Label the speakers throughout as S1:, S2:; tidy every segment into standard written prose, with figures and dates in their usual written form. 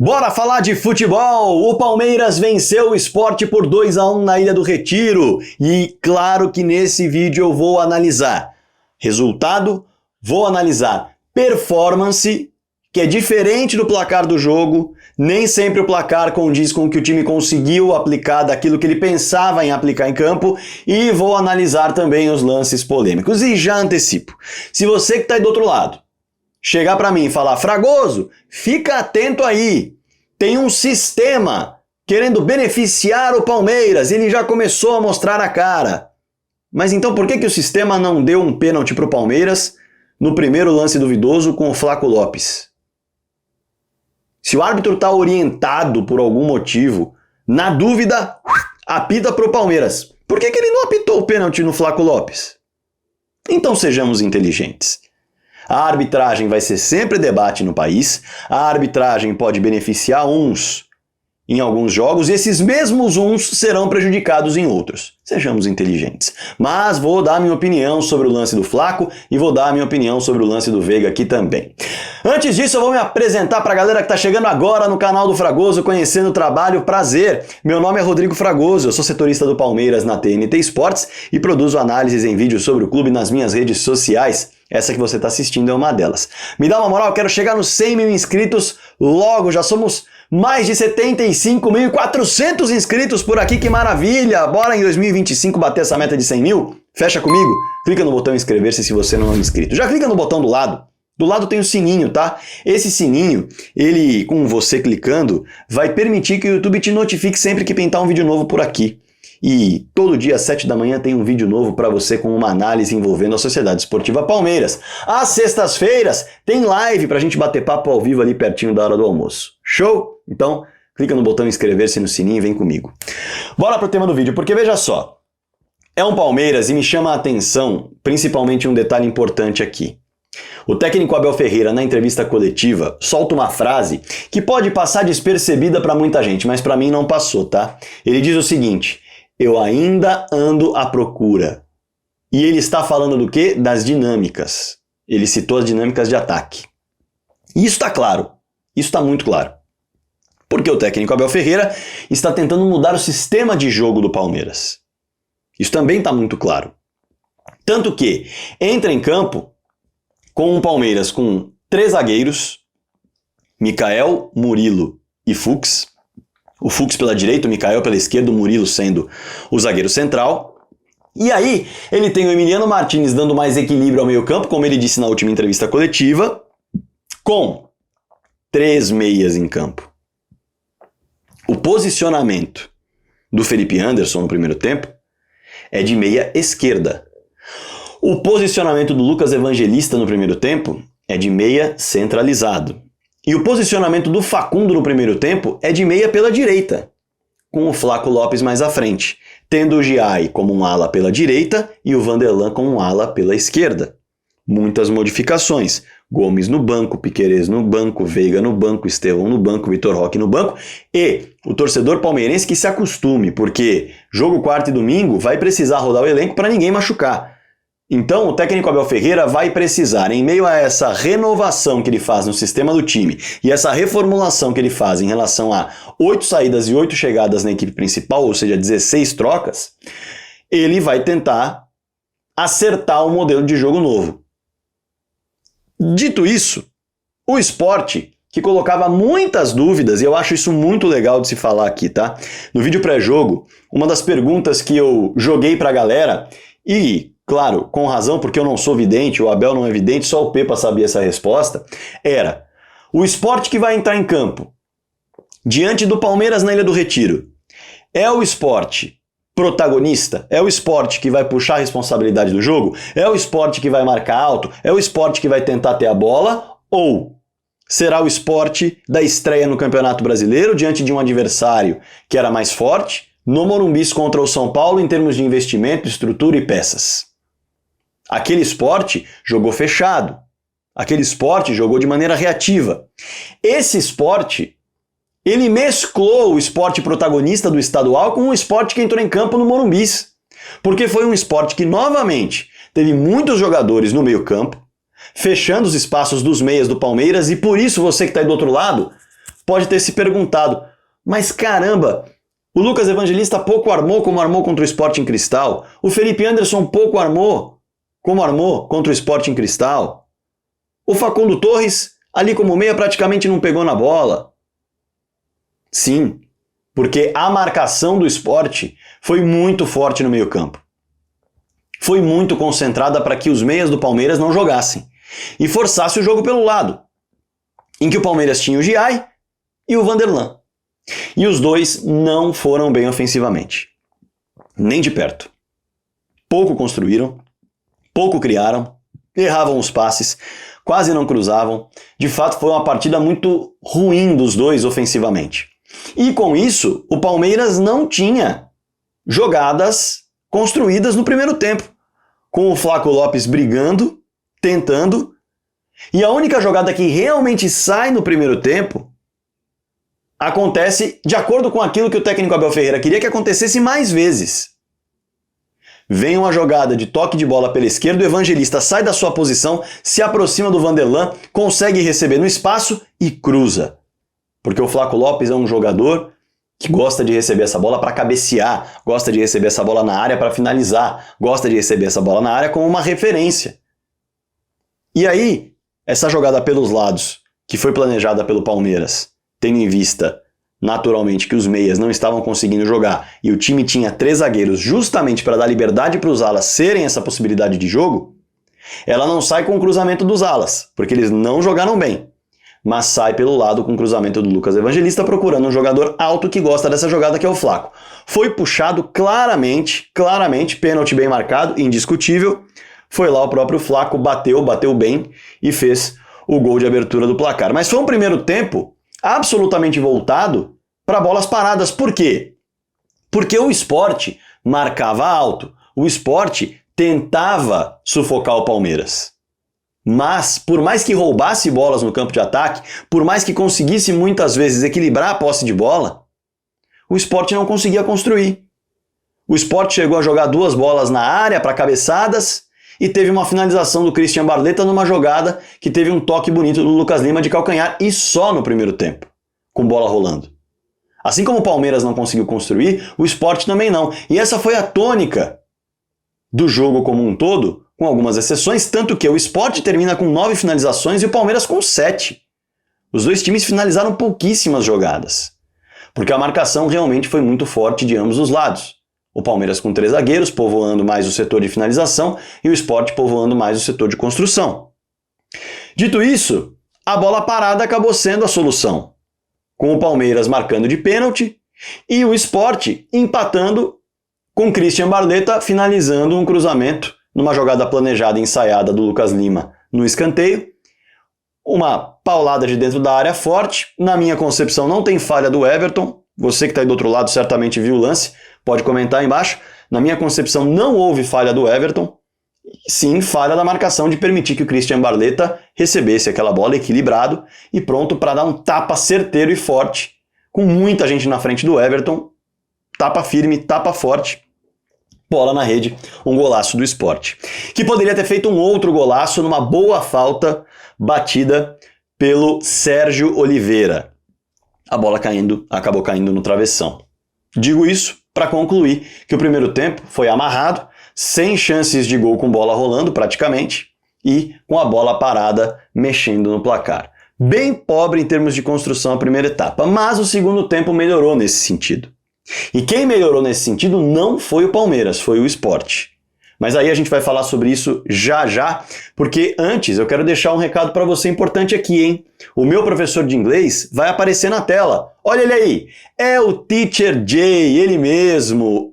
S1: Bora falar de futebol! O Palmeiras venceu o Sport por 2-1 na Ilha do Retiro e claro que nesse vídeo eu vou analisar resultado, vou analisar performance, que é diferente do placar do jogo, nem sempre o placar condiz com o que o time conseguiu aplicar daquilo que ele pensava em aplicar em campo, e vou analisar também os lances polêmicos. E já antecipo, se você que está aí do outro lado chegar para mim e falar: Fragoso, fica atento aí, tem um sistema querendo beneficiar o Palmeiras, ele já começou a mostrar a cara. Mas então por que o sistema não deu um pênalti para o Palmeiras no primeiro lance duvidoso com o Flaco Lopes? Se o árbitro está orientado por algum motivo, na dúvida, apita para o Palmeiras. Por que ele não apitou o pênalti no Flaco Lopes? Então sejamos inteligentes. A arbitragem vai ser sempre debate no país, a arbitragem pode beneficiar uns em alguns jogos e esses mesmos uns serão prejudicados em outros. Sejamos inteligentes. Mas vou dar minha opinião sobre o lance do Flaco e vou dar minha opinião sobre o lance do Veiga aqui também. Antes disso, eu vou me apresentar para a galera que está chegando agora no canal do Fragoso, conhecendo o trabalho. Prazer, meu nome é Rodrigo Fragoso, eu sou setorista do Palmeiras na TNT Sports e produzo análises em vídeo sobre o clube nas minhas redes sociais. Essa que você está assistindo é uma delas. Me dá uma moral, eu quero chegar nos 100 mil inscritos logo, já somos mais de 75.400 inscritos por aqui, que maravilha! Bora em 2025 bater essa meta de 100 mil? Fecha comigo? Clica no botão inscrever-se se você não é inscrito. Já clica no botão do lado. Do lado tem o sininho, tá? Esse sininho, ele, com você clicando, vai permitir que o YouTube te notifique sempre que pintar um vídeo novo por aqui. E todo dia às 7 da manhã tem um vídeo novo para você com uma análise envolvendo a Sociedade Esportiva Palmeiras. Às sextas-feiras tem live pra gente bater papo ao vivo ali pertinho da hora do almoço. Show? Então, clica no botão inscrever-se no sininho e vem comigo. Bora pro tema do vídeo, porque veja só, é um Palmeiras e me chama a atenção principalmente um detalhe importante aqui. O técnico Abel Ferreira, na entrevista coletiva, solta uma frase que pode passar despercebida para muita gente, mas para mim não passou, tá? Ele diz o seguinte: eu ainda ando à procura. E ele está falando do quê? Das dinâmicas. Ele citou as dinâmicas de ataque. E isso está claro. Isso está muito claro. Porque o técnico Abel Ferreira está tentando mudar o sistema de jogo do Palmeiras. Isso também está muito claro. Tanto que entra em campo com um Palmeiras com 3 zagueiros, Michael, Murilo e Fux. O Fux pela direita, o Michael pela esquerda, o Murilo sendo o zagueiro central. E aí ele tem o Emiliano Martínez dando mais equilíbrio ao meio campo, como ele disse na última entrevista coletiva, com 3 meias em campo. O posicionamento do Felipe Anderson no primeiro tempo é de meia esquerda. O posicionamento do Lucas Evangelista no primeiro tempo é de meia centralizado. E o posicionamento do Facundo no primeiro tempo é de meia pela direita, com o Flaco Lopes mais à frente, tendo o Giai como um ala pela direita e o Vanderlan como um ala pela esquerda. Muitas modificações. Gomes no banco, Piquerez no banco, Veiga no banco, Estevão no banco, Vitor Roque no banco. E o torcedor palmeirense que se acostume, porque jogo quarta e domingo vai precisar rodar o elenco para ninguém machucar. Então o técnico Abel Ferreira vai precisar, em meio a essa renovação que ele faz no sistema do time e essa reformulação que ele faz em relação a 8 saídas e 8 chegadas na equipe principal, ou seja, 16 trocas, ele vai tentar acertar um modelo de jogo novo. Dito isso, o Sport, que colocava muitas dúvidas, e eu acho isso muito legal de se falar aqui, tá? No vídeo pré-jogo, uma das perguntas que eu joguei pra galera, e claro, com razão, porque eu não sou vidente, o Abel não é vidente, só o Pepa sabia essa resposta, era: o Sport que vai entrar em campo diante do Palmeiras na Ilha do Retiro é o Sport protagonista? É o Sport que vai puxar a responsabilidade do jogo? É o Sport que vai marcar alto? É o Sport que vai tentar ter a bola? Ou será o Sport da estreia no Campeonato Brasileiro diante de um adversário que era mais forte, no Morumbi contra o São Paulo em termos de investimento, estrutura e peças? Aquele Sport jogou fechado. Aquele Sport jogou de maneira reativa. Esse Sport, ele mesclou o Sport protagonista do estadual com o Sport que entrou em campo no Morumbi. Porque foi um Sport que, novamente, teve muitos jogadores no meio campo, fechando os espaços dos meias do Palmeiras, e por isso você que está aí do outro lado pode ter se perguntado, mas caramba, o Lucas Evangelista pouco armou como armou contra o Sporting Cristal, o Felipe Anderson pouco armou como armou contra o Sporting Cristal, o Facundo Torres, ali como meia, praticamente não pegou na bola. Sim, porque a marcação do Sport foi muito forte no meio-campo. Foi muito concentrada para que os meias do Palmeiras não jogassem e forçasse o jogo pelo lado, em que o Palmeiras tinha o Giai e o Vanderlan. E os dois não foram bem ofensivamente. Nem de perto. Pouco construíram, pouco criaram, erravam os passes, quase não cruzavam. De fato, foi uma partida muito ruim dos dois ofensivamente. E com isso, o Palmeiras não tinha jogadas construídas no primeiro tempo, com o Flaco Lopes brigando, tentando, e a única jogada que realmente sai no primeiro tempo acontece de acordo com aquilo que o técnico Abel Ferreira queria que acontecesse mais vezes. Vem uma jogada de toque de bola pela esquerda, o Evangelista sai da sua posição, se aproxima do Vanderlan, consegue receber no espaço e cruza. Porque o Flaco Lopes é um jogador que gosta de receber essa bola para cabecear, gosta de receber essa bola na área para finalizar, gosta de receber essa bola na área como uma referência. E aí, essa jogada pelos lados, que foi planejada pelo Palmeiras, tendo em vista, naturalmente, que os meias não estavam conseguindo jogar e o time tinha 3 zagueiros justamente para dar liberdade para os alas serem essa possibilidade de jogo, ela não sai com o cruzamento dos alas, porque eles não jogaram bem, mas sai pelo lado com o cruzamento do Lucas Evangelista procurando um jogador alto que gosta dessa jogada, que é o Flaco. Foi puxado claramente, pênalti bem marcado, indiscutível. Foi lá o próprio Flaco, bateu bem e fez o gol de abertura do placar. Mas foi um primeiro tempo absolutamente voltado para bolas paradas. Por quê? Porque o Sport marcava alto, o Sport tentava sufocar o Palmeiras. Mas, por mais que roubasse bolas no campo de ataque, por mais que conseguisse muitas vezes equilibrar a posse de bola, o Sport não conseguia construir. O Sport chegou a jogar 2 bolas na área para cabeçadas e teve uma finalização do Christian Barletta numa jogada que teve um toque bonito do Lucas Lima de calcanhar, e só no primeiro tempo, com bola rolando. Assim como o Palmeiras não conseguiu construir, o Sport também não. E essa foi a tônica do jogo como um todo, com algumas exceções, tanto que o Sport termina com 9 finalizações e o Palmeiras com 7. Os dois times finalizaram pouquíssimas jogadas, porque a marcação realmente foi muito forte de ambos os lados. O Palmeiras com 3 zagueiros, povoando mais o setor de finalização, e o Sport povoando mais o setor de construção. Dito isso, a bola parada acabou sendo a solução, com o Palmeiras marcando de pênalti e o Sport empatando com Christian Barletta finalizando um cruzamento numa jogada planejada e ensaiada do Lucas Lima no escanteio. Uma paulada de dentro da área forte. Na minha concepção não tem falha do Everton. Você que está aí do outro lado certamente viu o lance, pode comentar aí embaixo. Na minha concepção não houve falha do Everton. Sim, falha da marcação de permitir que o Christian Barletta recebesse aquela bola equilibrado e pronto para dar um tapa certeiro e forte, com muita gente na frente do Everton. Tapa firme, tapa forte. Bola na rede, um golaço do Sport, que poderia ter feito um outro golaço numa boa falta batida pelo Sérgio Oliveira. A bola acabou caindo no travessão. Digo isso para concluir que o primeiro tempo foi amarrado, sem chances de gol com bola rolando praticamente e com a bola parada mexendo no placar. Bem pobre em termos de construção a primeira etapa, mas o segundo tempo melhorou nesse sentido. E quem melhorou nesse sentido não foi o Palmeiras, foi o Sport. Mas aí a gente vai falar sobre isso já, porque antes eu quero deixar um recado para você importante aqui, hein? O meu professor de inglês vai aparecer na tela. Olha ele aí, é o Teacher Jay, ele mesmo,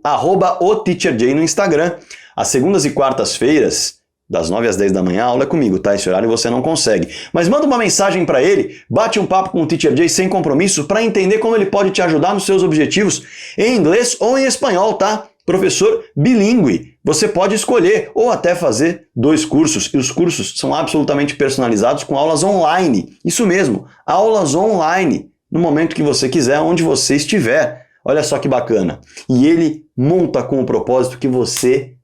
S1: @oTeacherJay no Instagram. Às segundas e quartas-feiras, das 9 às 10 da manhã, a aula é comigo, tá? Esse horário você não consegue. Mas manda uma mensagem para ele, bate um papo com o Teacher Jay sem compromisso para entender como ele pode te ajudar nos seus objetivos em inglês ou em espanhol, tá? Professor bilíngue. Você pode escolher ou até fazer 2 cursos. E os cursos são absolutamente personalizados com aulas online. Isso mesmo, aulas online. No momento que você quiser, onde você estiver. Olha só que bacana. E ele monta com o propósito que você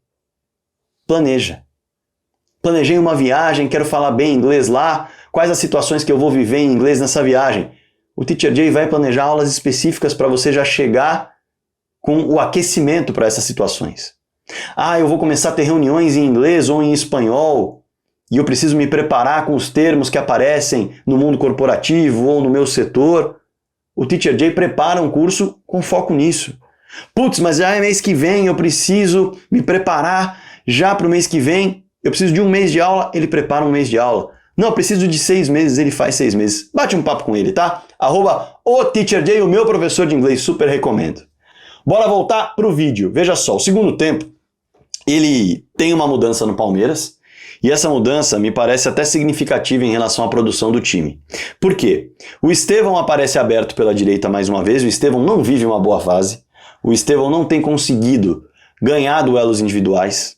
S1: planeja. Planejei uma viagem, quero falar bem inglês lá, quais as situações que eu vou viver em inglês nessa viagem? o Teacher Jay vai planejar aulas específicas para você já chegar com o aquecimento para essas situações. Ah, eu vou começar a ter reuniões em inglês ou em espanhol e eu preciso me preparar com os termos que aparecem no mundo corporativo ou no meu setor. O Teacher Jay prepara um curso com foco nisso. Putz, mas já é mês que vem, eu preciso me preparar já para o mês que vem. Eu preciso de um mês de aula, ele prepara um mês de aula. Não, eu preciso de 6 meses, ele faz 6 meses. Bate um papo com ele, tá? @oTeacherJay, o meu professor de inglês, super recomendo. Bora voltar pro vídeo. Veja só, o segundo tempo, ele tem uma mudança no Palmeiras, e essa mudança me parece até significativa em relação à produção do time. Por quê? O Estevão aparece aberto pela direita mais uma vez, o Estevão não vive uma boa fase, o Estevão não tem conseguido ganhar duelos individuais,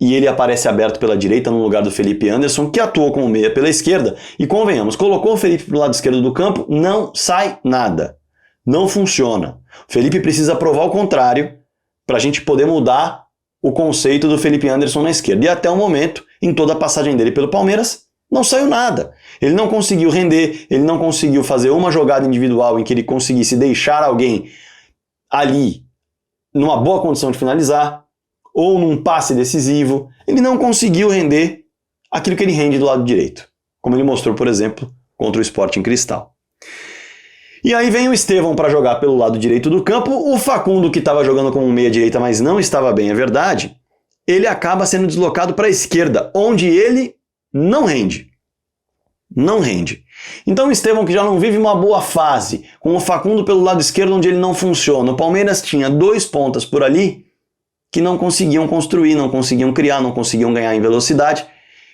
S1: e ele aparece aberto pela direita no lugar do Felipe Anderson, que atuou como meia pela esquerda, e convenhamos, colocou o Felipe pro lado esquerdo do campo, não sai nada. Não funciona. O Felipe precisa provar o contrário para a gente poder mudar o conceito do Felipe Anderson na esquerda. E até o momento, em toda a passagem dele pelo Palmeiras, não saiu nada. Ele não conseguiu render, ele não conseguiu fazer uma jogada individual em que ele conseguisse deixar alguém ali numa boa condição de finalizar, ou num passe decisivo. Ele não conseguiu render aquilo que ele rende do lado direito, como ele mostrou, por exemplo, contra o Sporting Cristal. E aí vem o Estevão para jogar pelo lado direito do campo, o Facundo, que estava jogando como meia-direita, mas não estava bem, é verdade, ele acaba sendo deslocado para a esquerda, onde ele não rende. Não rende. Então o Estevão, que já não vive uma boa fase, com o Facundo pelo lado esquerdo, onde ele não funciona. O Palmeiras tinha 2 pontas por ali que não conseguiam construir, não conseguiam criar, não conseguiam ganhar em velocidade.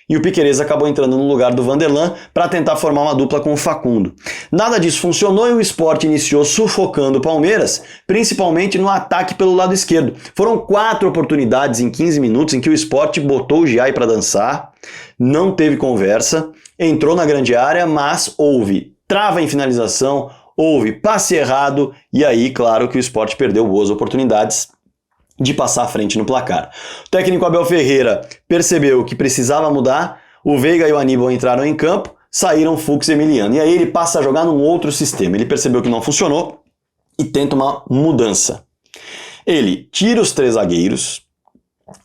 S1: E o Piquerez acabou entrando no lugar do Vanderlan para tentar formar uma dupla com o Facundo. Nada disso funcionou e o Sport iniciou sufocando o Palmeiras, principalmente no ataque pelo lado esquerdo. Foram 4 oportunidades em 15 minutos em que o Sport botou o Giai para dançar, não teve conversa, entrou na grande área, mas houve trava em finalização, houve passe errado e aí, claro, que o Sport perdeu boas oportunidades de passar à frente no placar. O técnico Abel Ferreira percebeu que precisava mudar, o Veiga e o Aníbal entraram em campo, saíram Fux e Emiliano. E aí ele passa a jogar num outro sistema. Ele percebeu que não funcionou e tenta uma mudança. Ele tira os 3 zagueiros,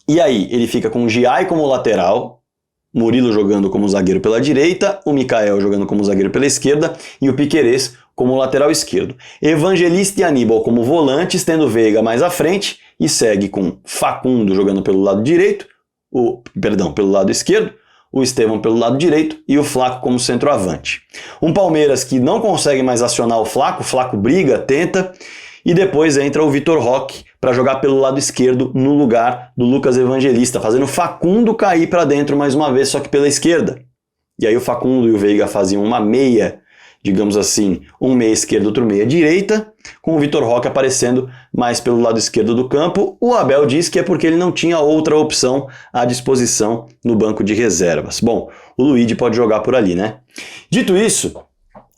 S1: e aí ele fica com o Giai como lateral, Murilo jogando como zagueiro pela direita, o Mikael jogando como zagueiro pela esquerda e o Piquerez como lateral esquerdo. Evangelista e Aníbal como volantes, tendo Veiga mais à frente, e segue com Facundo jogando pelo lado direito, pelo lado esquerdo, o Estevão pelo lado direito e o Flaco como centroavante. Um Palmeiras que não consegue mais acionar o Flaco briga, tenta, e depois entra o Vitor Roque para jogar pelo lado esquerdo no lugar do Lucas Evangelista, fazendo o Facundo cair para dentro mais uma vez, só que pela esquerda. E aí o Facundo e o Veiga faziam uma meia, digamos assim, um meia esquerda, outro meia direita, com o Vitor Roque aparecendo mais pelo lado esquerdo do campo. O Abel diz que é porque ele não tinha outra opção à disposição no banco de reservas. Bom, o Luigi pode jogar por ali, né? Dito isso,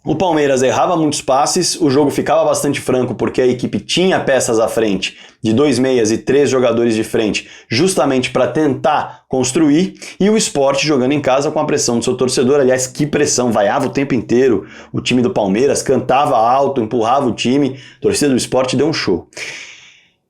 S1: o Palmeiras errava muitos passes, o jogo ficava bastante franco porque a equipe tinha peças à frente, de 2 meias e 3 jogadores de frente, justamente para tentar construir, e o Sport jogando em casa com a pressão do seu torcedor. Aliás, que pressão, vaiava o tempo inteiro o time do Palmeiras, cantava alto, empurrava o time, a torcida do Sport deu um show.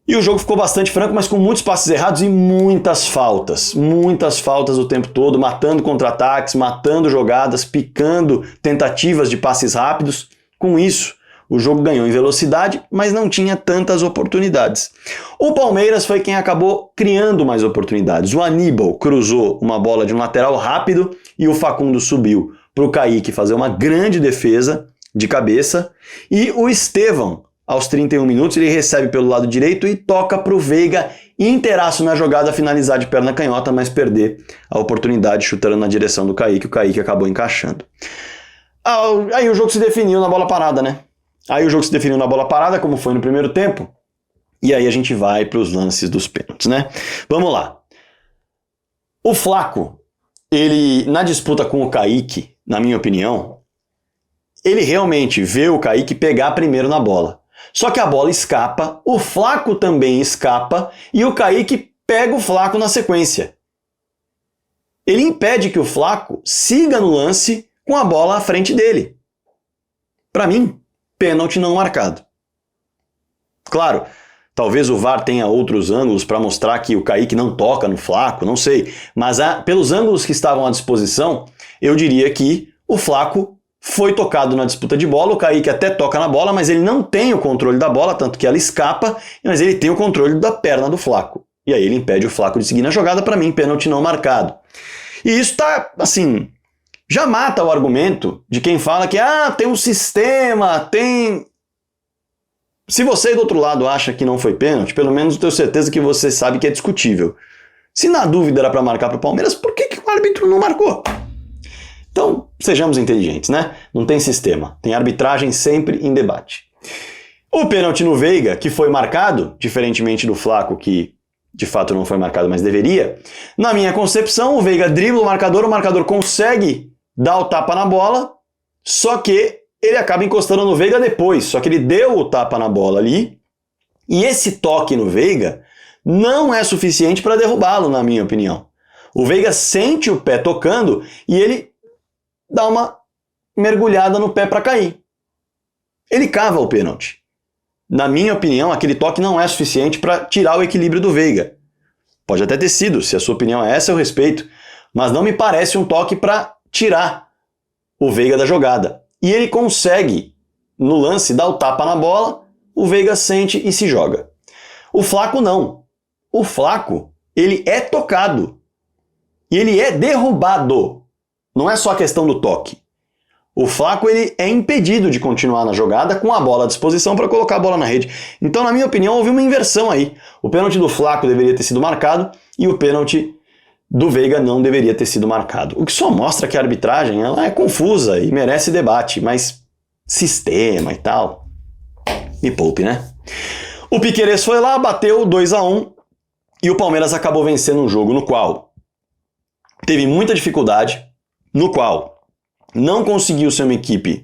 S1: E o jogo ficou bastante franco, mas com muitos passes errados e muitas faltas o tempo todo, matando contra-ataques, matando jogadas, picando tentativas de passes rápidos. Com isso, o jogo ganhou em velocidade, mas não tinha tantas oportunidades. O Palmeiras foi quem acabou criando mais oportunidades. O Aníbal cruzou uma bola de um lateral rápido e o Facundo subiu para o Kaique fazer uma grande defesa de cabeça, e o Estevão, aos 31 minutos, ele recebe pelo lado direito e toca para o Veiga inteiraço na jogada, finalizar de perna canhota, mas perder a oportunidade chutando na direção do Kaique. O Kaique acabou encaixando. Aí o jogo se definiu na bola parada, né? Aí o jogo se definiu na bola parada, como foi no primeiro tempo. E aí a gente vai para os lances dos pênaltis, né? Vamos lá. O Flaco, ele, na disputa com o Kaique, na minha opinião, ele realmente vê o Kaique pegar primeiro na bola. Só que a bola escapa, o Flaco também escapa e o Kaique pega o Flaco na sequência. Ele impede que o Flaco siga no lance com a bola à frente dele. Para mim, pênalti não marcado. Claro, talvez o VAR tenha outros ângulos para mostrar que o Kaique não toca no Flaco, não sei. Mas pelos ângulos que estavam à disposição, eu diria que o Flaco foi tocado na disputa de bola, o Kaique até toca na bola, mas ele não tem o controle da bola, tanto que ela escapa, mas ele tem o controle da perna do Flaco. E aí ele impede o Flaco de seguir na jogada, para mim, pênalti não marcado. E isso tá, assim, já mata o argumento de quem fala que, tem um sistema, tem... Se você do outro lado acha que não foi pênalti, pelo menos eu tenho certeza que você sabe que é discutível. Se na dúvida era para marcar para o Palmeiras, por que o árbitro não marcou? Então, sejamos inteligentes, né? Não tem sistema, tem arbitragem sempre em debate. O pênalti no Veiga, que foi marcado, diferentemente do Flaco, que de fato não foi marcado, mas deveria, na minha concepção, o Veiga dribla o marcador consegue dar o tapa na bola, só que ele acaba encostando no Veiga depois, só que ele deu o tapa na bola ali, e esse toque no Veiga não é suficiente para derrubá-lo, na minha opinião. O Veiga sente o pé tocando e ele dá uma mergulhada no pé para cair. Ele cava o pênalti. Na minha opinião, aquele toque não é suficiente para tirar o equilíbrio do Veiga. Pode até ter sido, se a sua opinião é essa, eu respeito, mas não me parece um toque para tirar o Veiga da jogada. E ele consegue, no lance, dar o tapa na bola, o Veiga sente e se joga. O Flaco não. O Flaco, ele é tocado. E ele é derrubado. Não é só a questão do toque. O Flaco, ele é impedido de continuar na jogada com a bola à disposição para colocar a bola na rede. Então, na minha opinião, houve uma inversão aí. O pênalti do Flaco deveria ter sido marcado e o pênalti do Veiga não deveria ter sido marcado. O que só mostra que a arbitragem ela é confusa e merece debate, mas sistema e tal, me poupe, né? O Piquerez foi lá, bateu 2-1 e o Palmeiras acabou vencendo um jogo no qual teve muita dificuldade, no qual não conseguiu ser uma equipe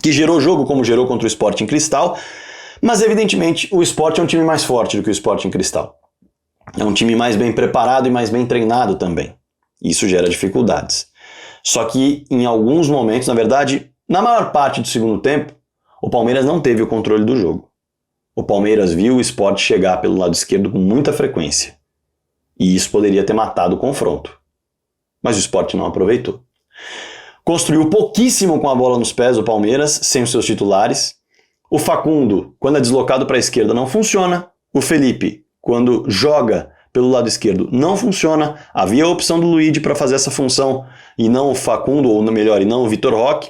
S1: que gerou jogo como gerou contra o Sporting Cristal, mas evidentemente o Sport é um time mais forte do que o Sporting Cristal. É um time mais bem preparado e mais bem treinado também. Isso gera dificuldades. Só que em alguns momentos, na verdade, na maior parte do segundo tempo, o Palmeiras não teve o controle do jogo. O Palmeiras viu o Sport chegar pelo lado esquerdo com muita frequência. E isso poderia ter matado o confronto. Mas o Sport não aproveitou. Construiu pouquíssimo com a bola nos pés o Palmeiras, sem os seus titulares. O Facundo, quando é deslocado para a esquerda, não funciona. O Felipe, quando joga pelo lado esquerdo, não funciona. Havia a opção do Luigi para fazer essa função e não o Facundo, ou melhor, e não o Vitor Roque.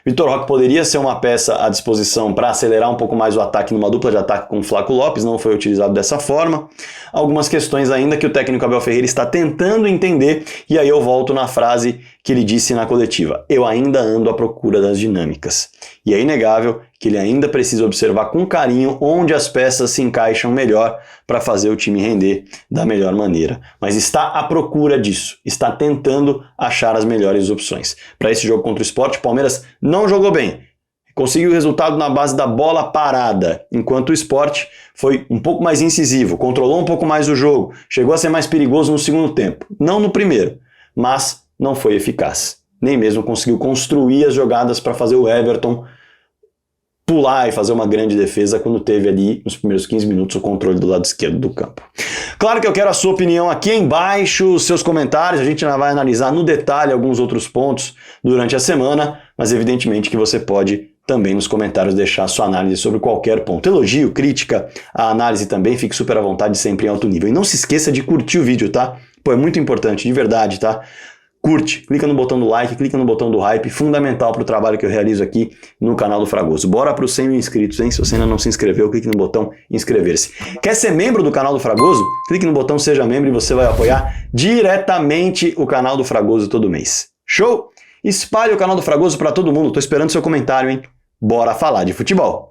S1: Vitor Roque poderia ser uma peça à disposição para acelerar um pouco mais o ataque numa dupla de ataque com o Flaco Lopes, não foi utilizado dessa forma. Algumas questões ainda que o técnico Abel Ferreira está tentando entender, e aí eu volto na frase que ele disse na coletiva: eu ainda ando à procura das dinâmicas. E é inegável que ele ainda precisa observar com carinho onde as peças se encaixam melhor para fazer o time render da melhor maneira. Mas está à procura disso, está tentando achar as melhores opções. Para esse jogo contra o Sport, o Palmeiras não jogou bem. Conseguiu o resultado na base da bola parada, enquanto o Sport foi um pouco mais incisivo, controlou um pouco mais o jogo, chegou a ser mais perigoso no segundo tempo. Não no primeiro, mas não foi eficaz. Nem mesmo conseguiu construir as jogadas para fazer o Everton pular e fazer uma grande defesa quando teve ali, nos primeiros 15 minutos, o controle do lado esquerdo do campo. Claro que eu quero a sua opinião aqui embaixo, os seus comentários, a gente ainda vai analisar no detalhe alguns outros pontos durante a semana, mas evidentemente que você pode também nos comentários deixar a sua análise sobre qualquer ponto. Elogio, crítica, a análise também, fique super à vontade, sempre em alto nível. E não se esqueça de curtir o vídeo, tá? Pô, é muito importante, de verdade, tá? Curte, clica no botão do like, clica no botão do hype, fundamental para o trabalho que eu realizo aqui no canal do Fragoso. Bora para os 100 mil inscritos, hein? Se você ainda não se inscreveu, clique no botão inscrever-se. Quer ser membro do canal do Fragoso? Clique no botão seja membro e você vai apoiar diretamente o canal do Fragoso todo mês. Show? Espalhe o canal do Fragoso para todo mundo, tô esperando seu comentário, hein? Bora falar de futebol!